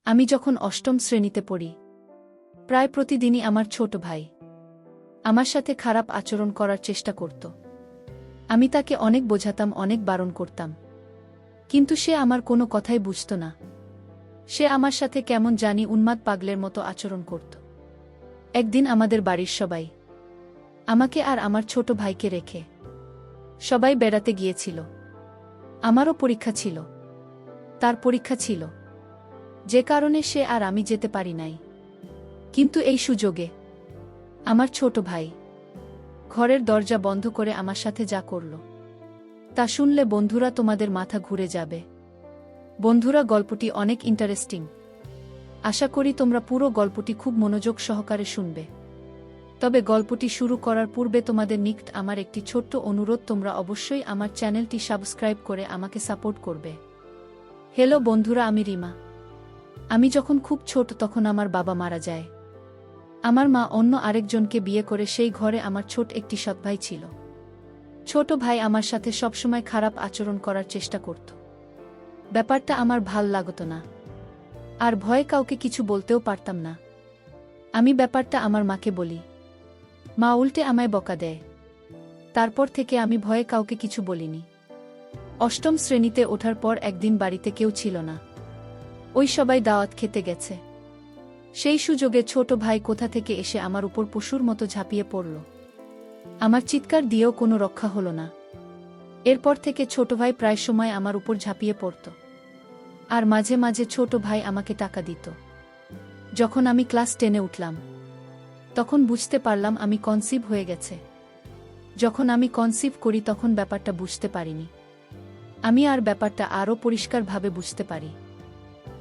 আমি যখন অষ্টম শ্রেণীতে পড়ি, প্রায় প্রতিদিনই আমার ছোট ভাই আমার সাথে খারাপ আচরণ করার চেষ্টা করত। আমি তাকে অনেক বোঝাতাম, অনেক বারণ করতাম, কিন্তু সে আমার কোনো কথাই বুঝত না। সে আমার সাথে কেমন জানি উন্মাদ পাগলের মতো আচরণ করত। একদিন আমাদের বাড়ির সবাই আমাকে আর আমার ছোট ভাইকে রেখে সবাই বেড়াতে গিয়েছিল। আমারও পরীক্ষা ছিল, তার পরীক্ষা ছিল, যে কারণে সে আর আমি যেতে পারি নাই। কিন্তু এই সুযোগে আমার ছোট ভাই ঘরের দরজা বন্ধ করে আমার সাথে যা করল, তা শুনলে বন্ধুরা তোমাদের মাথা ঘুরে যাবে। বন্ধুরা, গল্পটি অনেক ইন্টারেস্টিং। আশা করি তোমরা পুরো গল্পটি খুব মনোযোগ সহকারে শুনবে। তবে গল্পটি শুরু করার পূর্বে তোমাদের নিকট আমার একটি ছোট্ট অনুরোধ, তোমরা অবশ্যই আমার চ্যানেলটি সাবস্ক্রাইব করে আমাকে সাপোর্ট করবে। হ্যালো বন্ধুরা, আমি রিমা। আমি যখন খুব ছোট তখন আমার বাবা মারা যায়। আমার মা অন্য আরেকজনকে বিয়ে করে সেই ঘরে আমার ছোট একটি সৎ ভাই ছিল। ছোট ভাই আমার সাথে সবসময় খারাপ আচরণ করার চেষ্টা করত। ব্যাপারটা আমার ভাল লাগত না, আর ভয়ে কাউকে কিছু বলতেও পারতাম না। আমি ব্যাপারটা আমার মাকে বলি, মা উল্টে আমায় বকা দেয়। তারপর থেকে আমি ভয়ে কাউকে কিছু বলিনি। অষ্টম শ্রেণীতে ওঠার পর একদিন বাড়িতে কেউ ছিল না, ওই সবাই দাওয়াত খেতে গেছে। সেই সুযোগে ছোট ভাই কোথা থেকে এসে আমার উপর পশুর মতো ঝাঁপিয়ে পড়ল। আমার চিৎকার দিয়েও কোনো রক্ষা হলো না। এরপর থেকে ছোট ভাই প্রায় সময় আমার উপর ঝাঁপিয়ে পড়ত, আর মাঝে মাঝে ছোট ভাই আমাকে টাকা দিত। যখন আমি ক্লাস 10-এ উঠলাম, তখন বুঝতে পারলাম আমি কনসিভ হয়ে গেছে। যখন আমি কনসিভ করি তখন ব্যাপারটা বুঝতে পারিনি। আমি আর ব্যাপারটা আরও পরিষ্কারভাবে বুঝতে পারি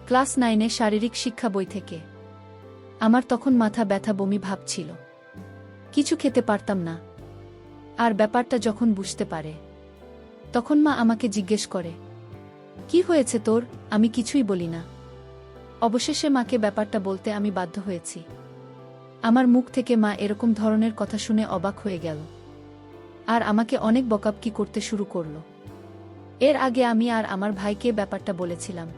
ক্লাস 9-এ শারীরিক শিক্ষা বই থেকে। আমার তখন মাথা ব্যথা, বমি ভাব ছিল, কিছু খেতে পারতাম না। আর ব্যাপারটা যখন বুঝতে পারে, তখন মা আমাকে জিজ্ঞেস করে, কি হয়েছে তোর? আমি কিছুই বলি না। অবশেষে মাকে ব্যাপারটা বলতে আমি বাধ্য হয়েছি। আমার মুখ থেকে মা এরকম ধরনের কথা শুনে অবাক হয়ে গেল, আর আমাকে অনেক বকাবকি করতে শুরু করল। এর আগে আমি আর আমার ভাইকে ব্যাপারটা বলেছিলাম,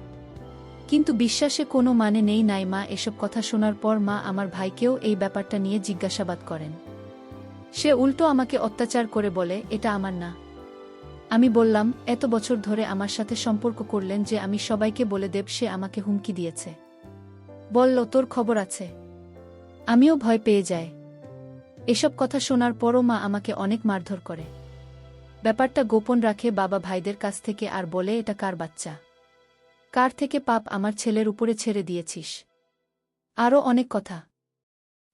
কিন্তু বিশ্বাসে কোনো মানে নাই। মা এসব কথা শোনার পর মা আমার ভাইকেও এই ব্যাপারটা নিয়ে জিজ্ঞাসাবাদ করেন। সে উল্টো আমাকে অত্যাচার করে বলে, এটা আমার না। আমি বললাম, এত বছর ধরে আমার সাথে সম্পর্ক করলেন যে আমি সবাইকে বলে দেব সে আমাকে হুমকি দিয়েছে। বলল, তোর খবর আছে। আমিও ভয় পেয়ে যাই। এসব কথা শোনার পরও মা আমাকে অনেক মারধর করে। ব্যাপারটা গোপন রাখে বাবা ভাইদের কাছ থেকে, আর বলে, এটা কার বাচ্চা, কার থেকে পাপ আমার ছেলের উপরে ছেড়ে দিয়েছিস, আরও অনেক কথা।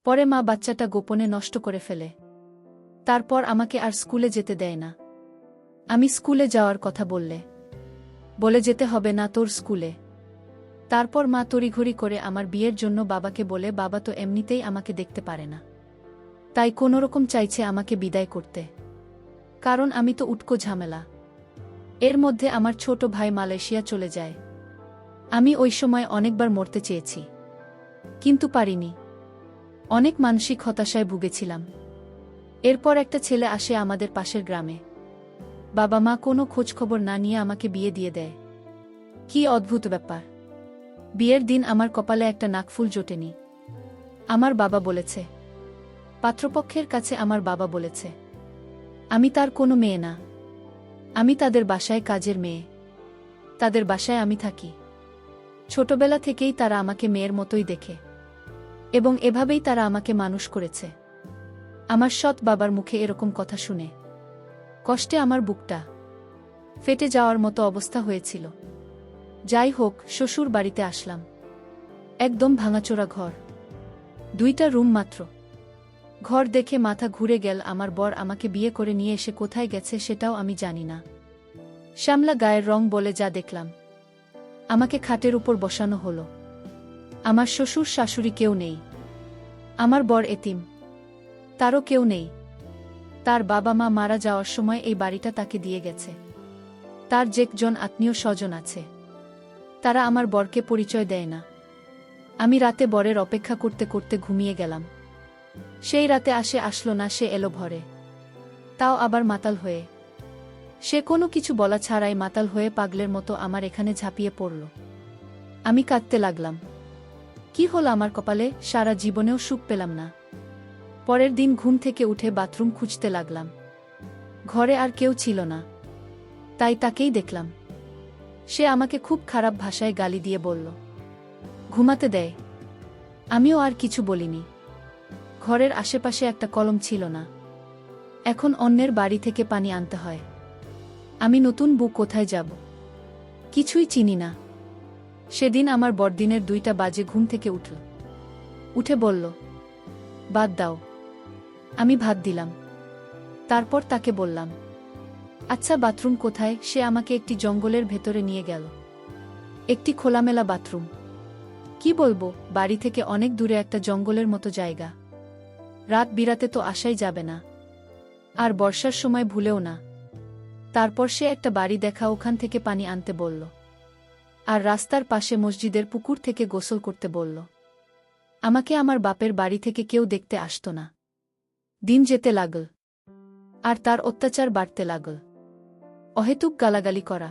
পরে মা বাচ্চাটা গোপনে নষ্ট করে ফেলে। তারপর আমাকে আর স্কুলে যেতে দেয় না। আমি স্কুলে যাওয়ার কথা বলে যেতে হবে না তোর স্কুলে। তারপর মা তড়িঘড়ি করে আমার বিয়ের জন্য বাবাকে বলে, বাবা তো এমনিতেই আমাকে দেখতে পারে না, তাই কোনোরকম চাইছে আমাকে বিদায় করতে, কারণ আমি তো উটকো ঝামেলা। এর মধ্যে আমার ছোট ভাই মালয়েশিয়া চলে যায়। আমি ওই সময় অনেকবার মরতে চেয়েছি, কিন্তু পারিনি। অনেক মানসিক হতাশায় ভুগেছিলাম। এরপর একটা ছেলে আসে আমাদের পাশের গ্রামে। বাবা মা কোনো খোঁজখবর না নিয়ে আমাকে বিয়ে দিয়ে দেয়। কি অদ্ভুত ব্যাপার! বিয়ের দিন আমার কপালে একটা নাকফুল জোটেনি। আমার বাবা বলেছে, পাত্রপক্ষের কাছে আমার বাবা বলেছে, আমি তার কোনো মেয়ে না, আমি তাদের বাসায় কাজের মেয়ে। তাদের বাসায় আমি থাকি। ছোটবেলা থেকেই তারা আমাকে মেয়ের মতোই দেখে, এবং এভাবেই তারা আমাকে মানুষ করেছে। আমার সৎ বাবার মুখে এরকম কথা শুনে কষ্টে আমার বুকটা ফেটে যাওয়ার মতো অবস্থা হয়েছিল। যাই হোক, শ্বশুর বাড়িতে আসলাম। একদম ভাঙাচোরা ঘর, 2টা রুম মাত্র। ঘর দেখে মাথা ঘুরে গেল। আমার বর আমাকে বিয়ে করে নিয়ে এসে কোথায় গেছে সেটাও আমি জানি না। শ্যামলা গায়ের রং বলে যা দেখলাম। আমাকে খাটের উপর বসানো হলো। আমার শ্বশুর শাশুড়ি কেউ নেই। আমার বর এতিম, তারও কেউ নেই। তার বাবা মা মারা যাওয়ার সময় এই বাড়িটা তাকে দিয়ে গেছে। তার যে জন আত্মীয় স্বজন আছে, তারা আমার বরকে পরিচয় দেয় না। আমি রাতে বরের অপেক্ষা করতে করতে ঘুমিয়ে গেলাম। সেই রাতে আসলো না। সে এলো ভরে, তাও আবার মাতাল হয়ে। সে কোনো কিছু বলা ছাড়াই মাতাল হয়ে পাগলের মতো আমার এখানে ঝাঁপিয়ে পড়ল। আমি কাঁদতে লাগলাম। কি হল আমার কপালে, সারা জীবনেও সুখ পেলাম না। পরের দিন ঘুম থেকে উঠে বাথরুম খুঁজতে লাগলাম। ঘরে আর কেউ ছিল না, তাই তাকেই দেখলাম। সে আমাকে খুব খারাপ ভাষায় গালি দিয়ে বলল, ঘুমাতে দেয়। আমিও আর কিছু বলিনি। ঘরের আশেপাশে একটা কলম ছিল না। এখন অন্যের বাড়ি থেকে পানি আনতে হয়। আমি নতুন বউ, কোথায় যাব? কিছুই চিনি না। সেদিন আমার বড়দিনের 2টা বাজে ঘুম থেকে উঠল। উঠে বলল, বাদ দাও। আমি ভাত দিলাম। তারপর তাকে বললাম, আচ্ছা বাথরুম কোথায়? সে আমাকে একটি জঙ্গলের ভেতরে নিয়ে গেল। একটি খোলামেলা বাথরুম। কি বলবো, বাড়ি থেকে অনেক দূরে একটা জঙ্গলের মতো জায়গা। রাত বিরাতে তো আসাই যাবে না, আর বর্ষার সময় ভুলেও না। তারপর সে একটা বাড়ি দেখা, ওখান থেকে পানি আনতে বলল, আর রাস্তার পাশে মসজিদের পুকুর থেকে গোসল করতে বলল। আমাকে আমার বাপের বাড়ি থেকে কেউ দেখতে আসত না। দিন যেতে লাগল, আর তার অত্যাচার বাড়তে লাগল। অহেতুক গালাগালি করা।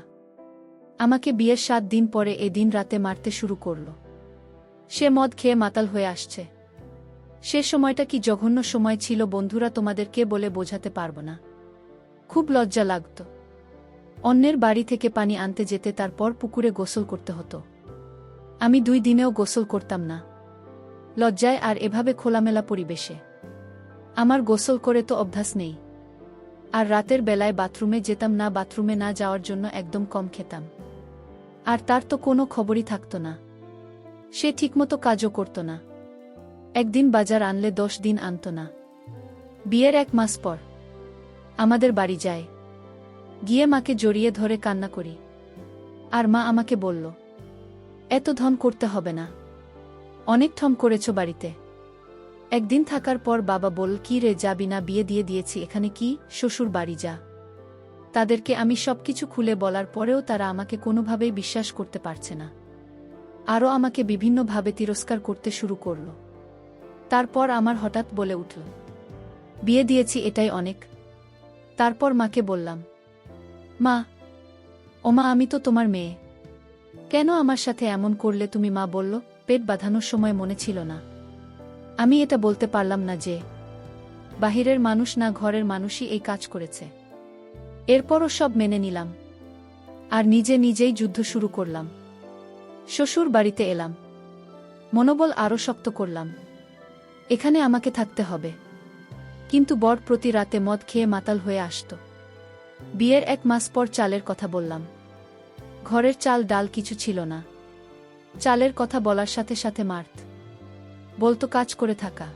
আমাকে বিয়ের 7 দিন পরে এদিন রাতে মারতে শুরু করল। সে মদ খেয়ে মাতাল হয়ে আসছে। সে সময়টা কি জঘন্য সময় ছিল বন্ধুরা, তোমাদেরকে বলে বোঝাতে পারবো না। খুব লজ্জা লাগত। অন্যের বাড়ি থেকে পানি আনতে যেতে, তারপর পুকুরে গোসল করতে হতো। আমি 2 দিনেও গোসল করতাম না, লজ্জায়। আর এভাবে খোলামেলা পরিবেশে আমার গোসল করে তো অভ্যাস নেই। আর রাতের বেলায় বাথরুমে যেতাম না। বাথরুমে না যাওয়ার জন্য একদম কম খেতাম। আর তার তো কোনো খবরই থাকত না। সে ঠিকমতো কাজও করত না। একদিন বাজার আনলে 10 দিন আনত না। বিয়ের 1 মাস পর আমাদের বাড়ি যায়। গিয়ে মাকে জড়িয়ে ধরে কান্না করি। আর মা আমাকে বলল, এত ধন করতে হবে না, অনেক ঠম করেছ বাড়িতে। একদিন থাকার পর বাবা বলল, কি রে, যাবি না? বিয়ে দিয়ে দিয়েছি, এখানে কি? শ্বশুর বাড়ি যা। তাদেরকে আমি সবকিছু খুলে বলার পরেও তারা আমাকে কোনোভাবেই বিশ্বাস করতে পারছে না। আরও আমাকে বিভিন্নভাবে তিরস্কার করতে শুরু করল। তারপর আমার হঠাৎ বলে উঠল, বিয়ে দিয়েছি, এটাই অনেক। তারপর মাকে বললাম, মা, ওমা, আমি তো তোমার মেয়ে, কেন আমার সাথে এমন করলে তুমি? মা বলল, পেট বাঁধানোর সময় মনে ছিল না। আমি এটা বলতে পারলাম না যে বাহিরের মানুষ না, ঘরের মানুষই এই কাজ করেছে। এরপরও সব মেনে নিলাম, আর নিজেই যুদ্ধ শুরু করলাম। শ্বশুর বাড়িতে এলাম, মনোবল আরও শক্ত করলাম। এখানে আমাকে থাকতে হবে। কিন্তু বর প্রতি রাতে মদ খেয়ে মাতাল হয়ে আসত। বিয়ের 1 মাস পর চালের কথা বললাম। ঘরের চাল ডাল কিছু ছিল না। চালের কথা বলার সাথে সাথে মারত, বলতো কাজ করে থাকা।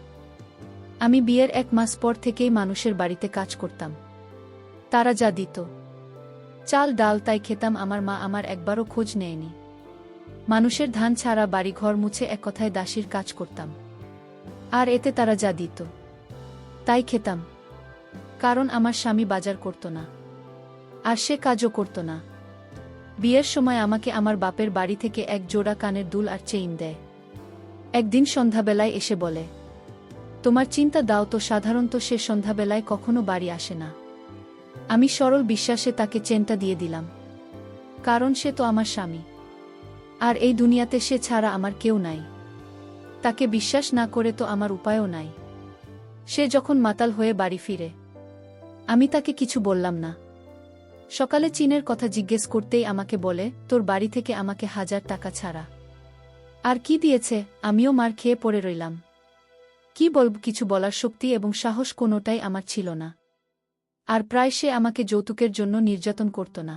আমি বিয়ের 1 মাস পর থেকেই মানুষের বাড়িতে কাজ করতাম। তারা যা দিত, চাল ডাল, তাই খেতাম। আমার মা আমার একবারও খোঁজ নেয়নি। মানুষের ধান ছাড়া বাড়ি ঘর মুছে, এক কথায় দাসীর কাজ করতাম। আর এতে তারা যা দিত তাই খেতাম। কারণ আমার স্বামী বাজার করত না, আর সে কাজও করত না। বিয়ের সময় আমাকে আমার বাপের বাড়ি থেকে 1 জোড়া কানের দুল আর চেইন দেয়। একদিন সন্ধ্যাবেলায় এসে বলে, তোমার চিন্তা দাও তো। সাধারণত সে সন্ধ্যাবেলায় কখনো বাড়ি আসে না। আমি সরল বিশ্বাসে তাকে চেনটা দিয়ে দিলাম, কারণ সে তো আমার স্বামী, আর এই দুনিয়াতে সে ছাড়া আমার কেউ নাই। তাকে বিশ্বাস না করে তো আমার উপায়ও নাই। সে যখন মাতাল হয়ে বাড়ি ফিরে, আমি তাকে কিছু বললাম না। সকালে চীনের কথা জিজ্ঞেস করতেই আমাকে বলে, তোর বাড়ি থেকে আমাকে 1000 টাকা ছাড়া আর কি দিয়েছে। আমিও মার খেয়ে পড়ে রইলাম। কি বলব, কিছু বলার শক্তি এবং সাহস কোনোটাই আমার ছিল না। আর প্রায় সে আমাকে যৌতুকের জন্য নির্যাতন করত না।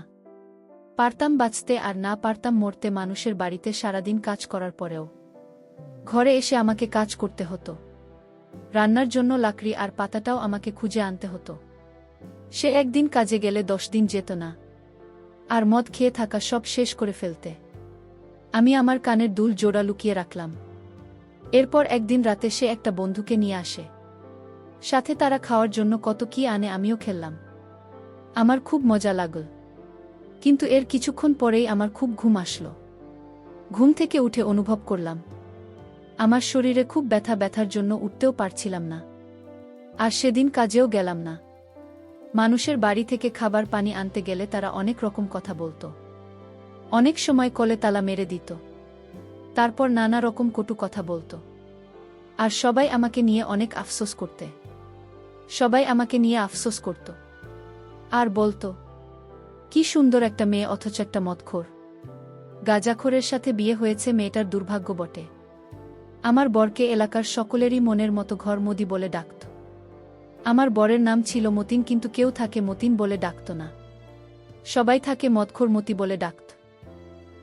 পারতাম বাঁচতে আর না পারতাম মরতে, মানুষের বাড়িতে সারাদিন কাজ করার পরেও। ঘরে এসে আমাকে কাজ করতে হতো। রান্নার জন্য লাকড়ি আর পাতাটাও আমাকে খুঁজে আনতে হতো। সে একদিন কাজে গেলে 10 দিন যেত না, আর মদ খেয়ে থাকা সব শেষ করে ফেলতে। আমি আমার কানের দুল জোড়া লুকিয়ে রাখলাম। এরপর একদিন রাতে সে একটা বন্ধুকে নিয়ে আসে। সাথে তারা খাওয়ার জন্য কত কি আনে, আমিও খেললাম। আমার খুব মজা লাগল। কিন্তু এর কিছুক্ষণ পরেই আমার খুব ঘুম আসলো। ঘুম থেকে উঠে অনুভব করলাম আমার শরীরে খুব ব্যথার জন্য উঠতেও পারছিলাম না। আর সেদিন কাজেও গেলাম না। মানুষের বাড়ি থেকে খাবার পানি আনতে গেলে তারা অনেক রকম কথা বলতো। অনেক সময় কলে তালা মেরে দিত। তারপর নানা রকম কটু কথা বলতো। আর সবাই আমাকে নিয়ে অনেক আফসোস করতে। সবাই আমাকে নিয়ে আফসোস করত। আর বলতো, কি সুন্দর একটা মেয়ে, অথচ একটা মদখোর গাঁজাখোরের সাথে বিয়ে হয়েছে, মেয়েটার দুর্ভাগ্য বটে। আমার বরকে এলাকার সকলেরই মনের মতো ঘরমদি বলে ডাকত। আমার বরের নাম ছিল মতিন, কিন্তু কেউ তাকে মতিন বলে ডাকত না। সবাই তাকে মদখোর মতি বলে ডাকত।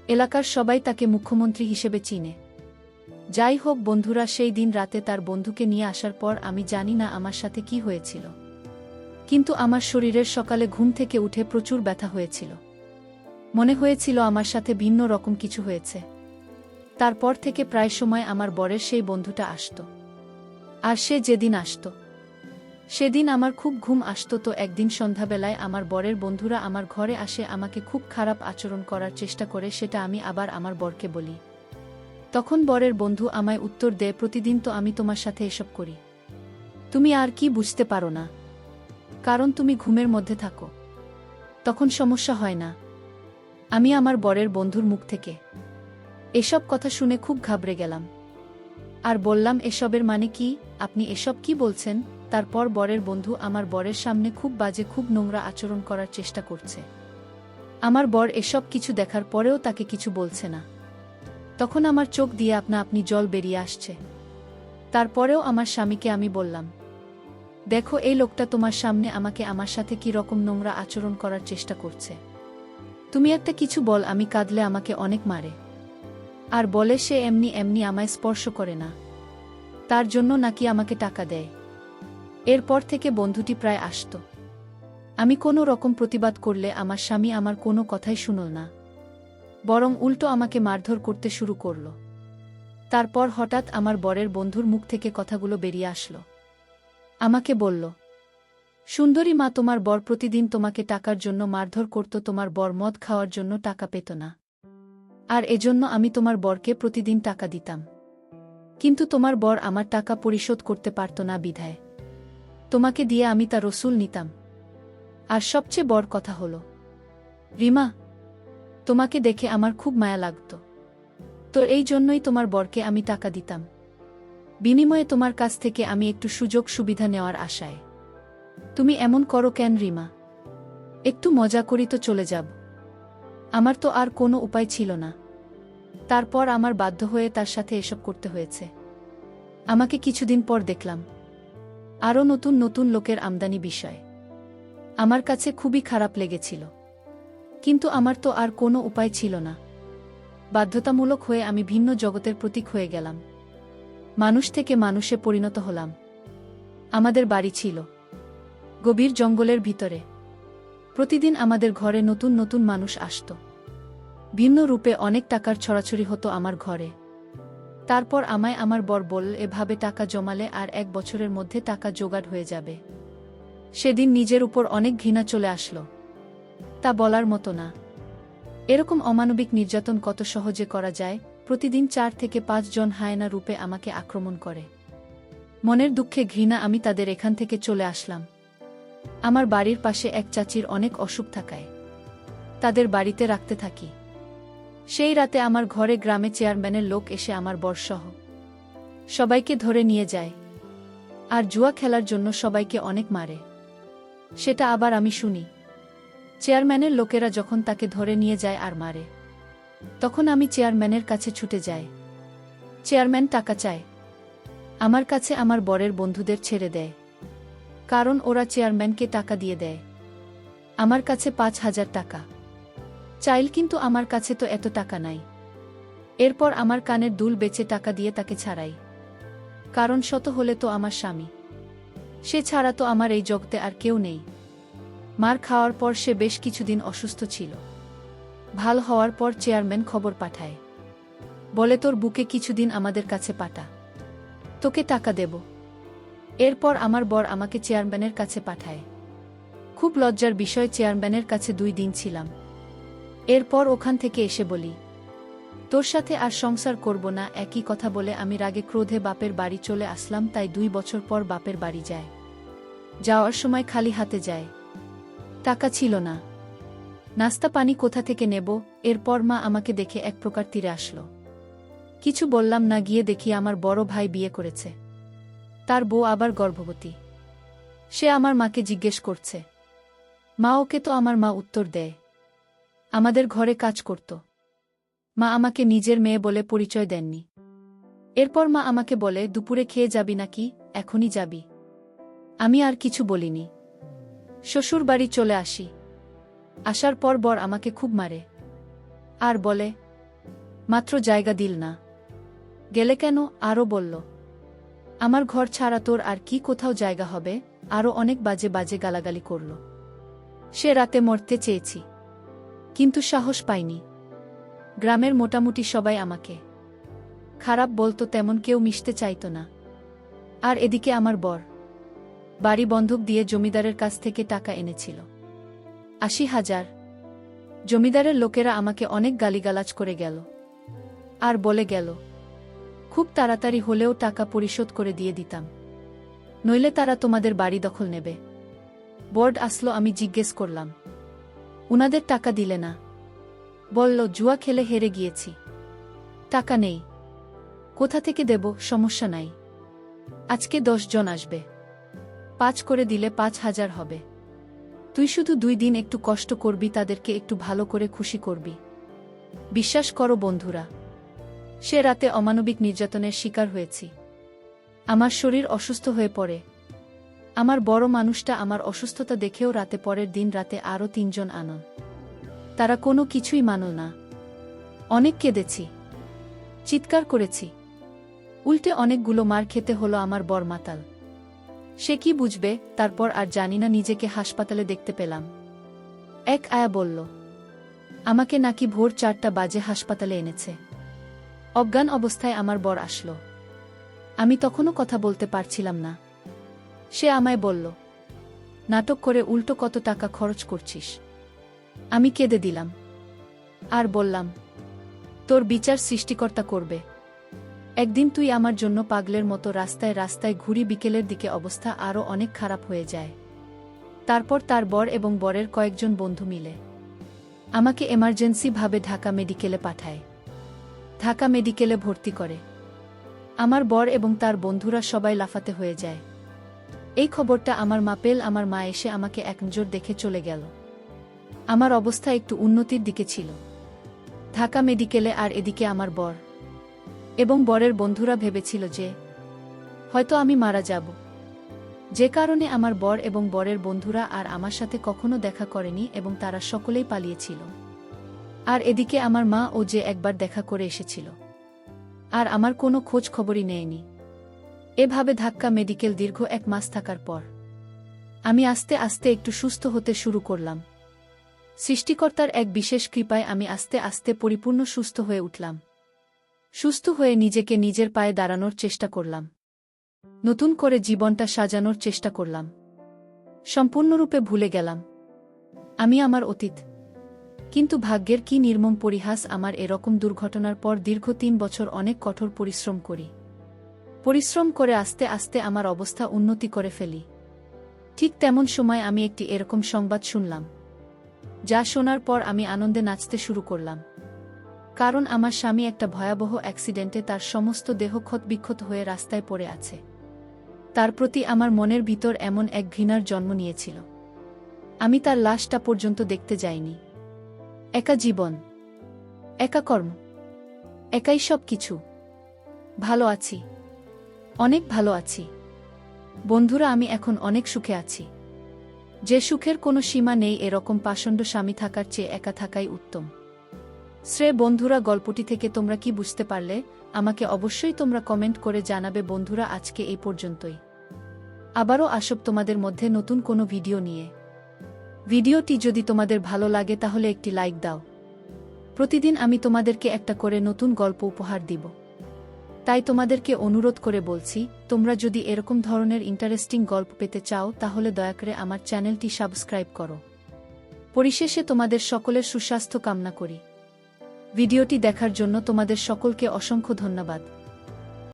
এলাকার সবাই তাকে মুখ্যমন্ত্রী হিসেবে চিনে। যাই হোক বন্ধুরা, সেই দিন রাতে তার বন্ধুকে নিয়ে আসার পর আমি জানি না আমার সাথে কি হয়েছিল, কিন্তু আমার শরীরের সকালে ঘুম থেকে উঠে প্রচুর ব্যথা হয়েছিল। মনে হয়েছিল আমার সাথে ভিন্ন রকম কিছু হয়েছে। তারপর থেকে প্রায় সময় আমার বরের সেই বন্ধুটা আসত। আর সে যেদিন আসত সেদিন আমার খুব ঘুম আসত। তো একদিন সন্ধ্যাবেলায় আমার বরের বন্ধুরা আমার ঘরে আসে, আমাকে খুব খারাপ আচরণ করার চেষ্টা করে। সেটা আমি আবার আমার বরকে বলি। তখন বরের বন্ধু আমায় উত্তর দেয়, প্রতিদিন তো আমি তোমার সাথে এসব করি, তুমি আর কি বুঝতে পারো না? কারণ তুমি ঘুমের মধ্যে থাকো, তখন সমস্যা হয় না। আমি আমার বরের বন্ধুর মুখ থেকে এসব কথা শুনে খুব ঘাবড়ে গেলাম। আর বললাম, এসবের মানে কি? আপনি এসব কি বলছেন? তারপর বরের বন্ধু আমার বরের সামনে খুব বাজে, খুব নোংরা আচরণ করার চেষ্টা করছে। আমার বর এসব কিছু দেখার পরেও তাকে কিছু বলছে না। তখন আমার চোখ দিয়ে আপনা আপনি জল বেরিয়ে আসছে। তারপরেও আমার স্বামীকে আমি বললাম, দেখো, এই লোকটা তোমার সামনে আমাকে আমার সাথে কি রকম নোংরা আচরণ করার চেষ্টা করছে। তুমি একটা কিছু বল, আমি কাঁদলে আমাকে অনেক মারে। আর বলে সে এমনি এমনি আমায় স্পর্শ করে না, তার জন্য নাকি আমাকে টাকা দেয়। এরপর থেকে বন্ধুটি প্রায় আসত। আমি কোনো রকম প্রতিবাদ করলে আমার স্বামী আমার কোনো কথাই শুনল না, বরং উল্টো আমাকে মারধর করতে শুরু করল। তারপর হঠাৎ আমার বরের বন্ধুর মুখ থেকে কথাগুলো বেরিয়ে আসলো। আমাকে বলল, সুন্দরী মা, তোমার বর প্রতিদিন তোমাকে টাকার জন্য মারধর করত। তোমার বর মদ খাওয়ার জন্য টাকা পেত না, আর এজন্য আমি তোমার বরকে প্রতিদিন টাকা দিতাম। কিন্তু তোমার বর আমার টাকা পরিশোধ করতে পারত না, বিধায় তোমাকে দিয়ে আমি তার রসুল নিতাম। আর সবচেয়ে বড় কথা হলো, রিমা, তোমাকে দেখে আমার খুব মায়া লাগত। তো এই জন্যই তোমার বরকে আমি টাকা দিতাম, বিনিময়ে তোমার কাছ থেকে আমি একটু সুযোগ সুবিধা নেওয়ার আশায়। তুমি এমন করো কেন রিমা? একটু মজা করি তো চলে যাব। আমার তো আর কোনো উপায় ছিল না। তারপর আমার বাধ্য হয়ে তার সাথে এসব করতে হয়েছে। আমাকে কিছুদিন পর দেখলাম আরও নতুন নতুন লোকের আমদানি বিষয়। আমার কাছে খুবই খারাপ লেগেছিল, কিন্তু আমার তো আর কোনো উপায় ছিল না। বাধ্যতামূলক হয়ে আমি ভিন্ন জগতের প্রতীক হয়ে গেলাম। মানুষ থেকে মানুষে পরিণত হলাম। আমাদের বাড়ি ছিল গভীর জঙ্গলের ভিতরে। প্রতিদিন আমাদের ঘরে নতুন নতুন মানুষ আসত। ভিন্ন রূপে অনেক টাকার ছড়াছড়ি হতো আমার ঘরে। তারপর আমায় আমার বর বলল, এভাবে টাকা জমালে আর 1 বছরের মধ্যে টাকা জোগাড় হয়ে যাবে। সেদিন নিজের উপর অনেক ঘৃণা চলে আসলো। তা বলার মতো না। এরকম অমানবিক নির্যাতন কত সহজে করা যায়। প্রতিদিন 4 থেকে 5 জন হায়না রূপে আমাকে আক্রমণ করে। মনের দুঃখে ঘৃণা আমি তাদের এখান থেকে চলে আসলাম। আমার বাড়ির পাশে এক চাচির অনেক অসুখ থাকায় তাদের বাড়িতে রাখতে থাকি। সেই রাতে আমার ঘরে গ্রামে চেয়ারম্যানের লোক এসে আমার বরসহ সবাইকে ধরে নিয়ে যায়, আর জুয়া খেলার জন্য সবাইকে অনেক মারে। সেটা আবার আমি শুনি। চেয়ারম্যানের লোকেরা যখন তাকে ধরে নিয়ে যায় আর মারে, তখন আমি চেয়ারম্যানের কাছে ছুটে যাই। চেয়ারম্যান টাকা চায় আমার কাছে। আমার বরের বন্ধুদের ছেড়ে দেয়, কারণ ওরা চেয়ারম্যানকে টাকা দিয়ে দেয়। আমার কাছে 5,000 টাকা চাইল, কিন্তু আমার কাছে তো এত টাকা নাই। এরপর আমার কানের দুল বেচে টাকা দিয়ে তাকে ছাড়াই, কারণ শত হলে তো আমার স্বামী, সে ছাড়া তো আমার এই জগতে আর কেউ নেই। মার খাওয়ার পর সে বেশ কিছুদিন অসুস্থ ছিল। ভাল হওয়ার পর চেয়ারম্যান খবর পাঠায়, বলে তোর বুকে কিছুদিন আমাদের কাছে পাঠা, তোকে টাকা দেব। এরপর আমার বর আমাকে চেয়ারম্যানের কাছে পাঠায়। খুব লজ্জার বিষয়, চেয়ারম্যানের কাছে 2 দিন ছিলাম। এরপর ওখান থেকে এসে বলি, তোর সাথে আর সংসার করব না। একই কথা বলে আমি রাগে ক্রোধে বাপের বাড়ি চলে আসলাম। তাই 2 বছর পর বাপের বাড়ি যায়। যাওয়ার সময় খালি হাতে যায়, টাকা ছিল না। নাস্তা পানি কোথা থেকে নেব? এরপর মা আমাকে দেখে এক প্রকার তীরে আসলো। কিছু বললাম না, গিয়ে দেখি আমার বড় ভাই বিয়ে করেছে। তার বউ আবার গর্ভবতী। সে আমার মাকে জিজ্ঞেস করছে। মা ওকে তো আমার মা উত্তর দেয়, আমাদের ঘরে কাজ করত। মা আমাকে নিজের মেয়ে বলে পরিচয় দেননি। এরপর মা আমাকে বলে, দুপুরে খেয়ে যাবি নাকি, এখনই যাবি? আমি আর কিছু বলিনি। শ্বশুর বাড়ি চলে আসি। আসার পর বর আমাকে খুব মারে আর বলে, মাত্র জায়গা দিল না, গেলে কেন? আরও বলল, আমার ঘর ছাড়া তোর আর কি কোথাও জায়গা হবে? আরও অনেক বাজে বাজে গালাগালি করল। সে রাতে মরতে চেয়েছি, কিন্তু সাহস পাইনি। গ্রামের মোটামুটি সবাই আমাকে খারাপ বলতো, তেমন কেউ মিশতে চাইত না। আর এদিকে আমার বর বাড়ি বন্ধক দিয়ে জমিদারের কাছ থেকে টাকা এনেছিল ৮০,০০০। জমিদারের লোকেরা আমাকে অনেক গালিগালাজ করে গেল আর বলে গেল, খুব তাড়াতাড়ি হলেও টাকা পরিশোধ করে দিয়ে দিতাম, নইলে তারা তোমাদের বাড়ি দখল নেবে। বোর্ড আসলো, আমি জিজ্ঞেস করলাম, উনাদের টাকা দিলে না? বলল, জুয়া খেলে হেরে গিয়েছি, টাকা নেই। কোথা থেকে দেব? সমস্যা নাই, আজকে ১০ জন আসবে, ৫ করে দিলে ৫,০০০ হবে। তুই শুধু ২ দিন একটু কষ্ট করবি, তাদেরকে একটু ভালো করে খুশি করবি। বিশ্বাস করো বন্ধুরা, সে রাতে অমানবিক নির্যাতনের শিকার হয়েছি। আমার শরীর অসুস্থ হয়ে পড়ে। আমার বড় মানুষটা আমার অসুস্থতা দেখেও রাতে, পরের দিন রাতে আরও ৩ জন আনন। তারা কোনো কিছুই মানল না। অনেক কেঁদেছি, চিৎকার করেছি, উল্টে অনেকগুলো মার খেতে হলো। আমার বর মাতাল, সে কি বুঝবে? তারপর আর জানি না, নিজেকে হাসপাতালে দেখতে পেলাম। এক আয়া বলল, আমাকে নাকি ভোর ৪টা বাজে হাসপাতালে এনেছে। অজ্ঞান অবস্থায় আমার বর আসলো। আমি তখনও কথা বলতে পারছিলাম না। সে আমায় বলল, নাটক করে উল্টো কত টাকা খরচ করছিস। আমি কেঁদে দিলাম আর বললাম, তোর বিচার সৃষ্টিকর্তা করবে। একদিন তুই আমার জন্য পাগলের মতো রাস্তায় রাস্তায় ঘুরি। বিকেলের দিকে অবস্থা আরও অনেক খারাপ হয়ে যায়। তারপর তার বর এবং বরের কয়েকজন বন্ধু মিলে আমাকে এমার্জেন্সি ভাবে ঢাকা মেডিকেলে পাঠায়। ঢাকা মেডিকেলে ভর্তি করে। আমার বর এবং তার বন্ধুরা সবাই লাফাতে হয়ে যায়। এই খবরটা আমার মা পেল। আমার মা এসে আমাকে এক নজর দেখে চলে গেল। আমার অবস্থা একটু উন্নতির দিকে ছিল ঢাকা মেডিকেলে। আর এদিকে আমার বর এবং বরের বন্ধুরা ভেবেছিল যে হয়তো আমি মারা যাব, যে কারণে আমার বর এবং বরের বন্ধুরা আর আমার সাথে কখনো দেখা করেনি এবং তারা সকলেই পালিয়েছিল। আর এদিকে আমার মা ও যে একবার দেখা করে এসেছিল আর আমার কোনো খোঁজ খবরই নেয়নি। এভাবে ঢাকা মেডিকেল দীর্ঘ ১ মাস থাকার পর আমি আস্তে আস্তে একটু সুস্থ হতে শুরু করলাম। সৃষ্টিকর্তার এক বিশেষ কৃপায় আমি আস্তে আস্তে পরিপূর্ণ সুস্থ হয়ে উঠলাম। সুস্থ হয়ে নিজেকে নিজের পায়ে দাঁড়ানোর চেষ্টা করলাম। নতুন করে জীবনটা সাজানোর চেষ্টা করলাম। সম্পূর্ণরূপে ভুলে গেলাম আমি আমার অতীত। কিন্তু ভাগ্যের কি নির্মম পরিহাস, আমার এরকম দুর্ঘটনার পর দীর্ঘ ৩ বছর অনেক কঠোর পরিশ্রম করি। পরিশ্রম করে আস্তে আস্তে আমার অবস্থা উন্নতি করে ফেলি। ঠিক তেমন সময় আমি একটি এরকম সংবাদ শুনলাম, যা শোনার পর আমি আনন্দে নাচতে শুরু করলাম। কারণ আমার স্বামী একটা ভয়াবহ অ্যাক্সিডেন্টে তার সমস্ত দেহ ক্ষতবিক্ষত হয়ে রাস্তায় পড়ে আছে। তার প্রতি আমার মনের ভিতর এমন এক ঘৃণার জন্ম নিয়েছিল, আমি তার লাশটা পর্যন্ত দেখতে যাইনি। একা জীবন, একা কর্ম, একাই সব কিছু। ভালো আছি, অনেক ভালো আছি বন্ধুরা। আমি এখন অনেক সুখে আছি, যে সুখের কোনো সীমা নেই। এরকম পাষণ্ড স্বামী থাকার চেয়ে একা থাকাই উত্তম। শ্রেয় বন্ধুরা, গল্পটি থেকে তোমরা কি বুঝতে পারলে আমাকে অবশ্যই তোমরা কমেন্ট করে জানাবে। বন্ধুরা, আজকে এই পর্যন্তই। আবারও আসব তোমাদের মধ্যে নতুন কোনো ভিডিও নিয়ে। ভিডিওটি যদি তোমাদের ভালো লাগে তাহলে একটি লাইক দাও। প্রতিদিন আমি তোমাদেরকে একটা করে নতুন গল্প উপহার দিব। তাই তোমাদেরকে অনুরোধ করে বলছি, তোমরা যদি এরকম ধরনের ইন্টারেস্টিং গল্প পেতে চাও তাহলে দয়া করে আমার চ্যানেলটি সাবস্ক্রাইব করো। পরিশেষে তোমাদের সকলের সুস্বাস্থ্য কামনা করি। ভিডিওটি দেখার জন্য তোমাদের সকলকে অসংখ্য ধন্যবাদ।